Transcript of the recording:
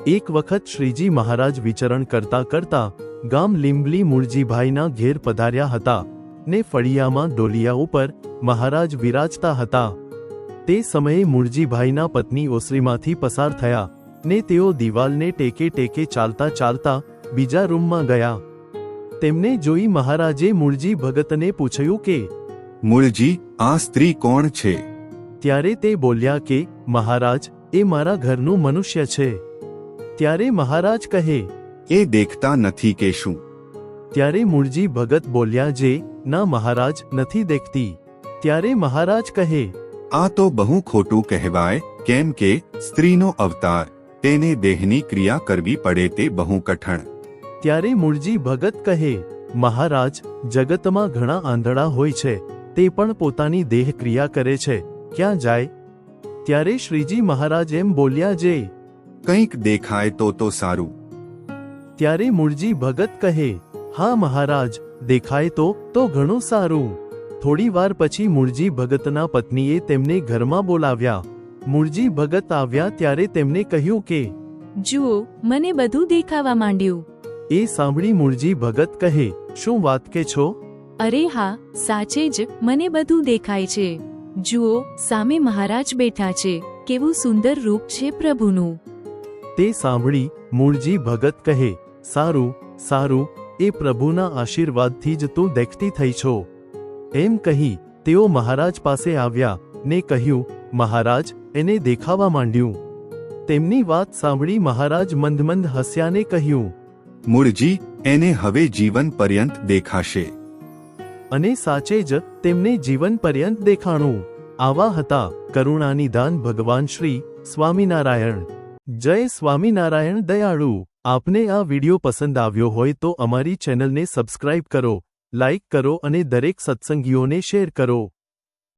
એક વખત શ્રીજી મહારાજ વિચરણ કરતા કરતા ગામ લીંબલી મૂળજીભાઈના ઘેર પધાર્યા હતા ને ફળિયામાં ડોલિયા ઉપર મહારાજ વિરાજતા હતા। તે સમયે મૂળજીભાઈના પત્ની ઓસરીમાંથી પસાર થયા ને તેઓ દિવાલને ટેકે ટેકે ચાલતા ચાલતા બીજા રૂમમાં ગયા। તેમને જોઈ મહારાજે મૂળજી ભગતને પૂછ્યું કે મૂળજી, આ સ્ત્રી કોણ છે? ત્યારે તે બોલ્યા કે મહારાજ, એ મારા ઘરનું મનુષ્ય છે। ત્યારે મહારાજ કહે, એ દેખતા નથી કે શું? ત્યારે મૂળજી ભગત બોલ્યા, જે ના મહારાજ, નથી દેખતી। ત્યારે મહારાજ કહે, આ તો બહુ ખોટું કહેવાય, કેમ કે સ્ત્રીનો અવતાર, તેને દેહની ક્રિયા કરવી પડે તે બહુ કઠણ। ત્યારે મૂળજી ભગત કહે, મહારાજ, જગતમાં ઘણા આંધળા હોય છે, તે પણ પોતાની દેહ ક્રિયા કરે છે, ક્યાં જાય? ત્યારે શ્રીજી મહારાજ એમ બોલ્યા, જે કંઈક દેખાય તો સારું। ત્યારે મૂળજી ભગત કહે, હા મહારાજ, દેખાય તો ઘણું સારું। થોડી વાર પછી મૂળજી ભગતના પત્નીએ તેમને ઘરમાં બોલાવ્યા। મૂળજી ભગત આવ્યા ત્યારે તેમને કહ્યું કે જુઓ, મને બધું દેખાવા માંડ્યું। એ સાંભળી મૂળજી ભગત કહે, શું વાત કે છો? અરે હા, સાચે જ મને બધું દેખાય છે। જુઓ, સામે મહારાજ બેઠા છે, કેવું સુંદર રૂપ છે પ્રભુનું। તે સાંભળી મૂળજી ભગત કહે, સારું સારું, એ પ્રભુના આશીર્વાદથી જ તું દેખતી થઈ છો। એમ કહી તેઓ મહારાજ પાસે આવ્યા ને કહ્યું, મહારાજ, એને દેખાવા માંડ્યું। તેમની વાત સાંભળી મહારાજ મંદ મંદ હસ્યા ને કહ્યું, મૂળજી, એને હવે જીવન પર્યંત દેખાશે। અને સાચે જ તેમને જીવન પર્યંત દેખાણું। આવા હતા કરુણાનિધાન ભગવાન શ્રી સ્વામિનારાયણ। જય સ્વામિનારાયણ દયાળુ। આપને આ વિડિયો પસંદ આવ્યો હોય તો અમારી ચેનલને સબસ્ક્રાઇબ કરો, લાઇક કરો અને દરેક સત્સંગીઓને શેર કરો।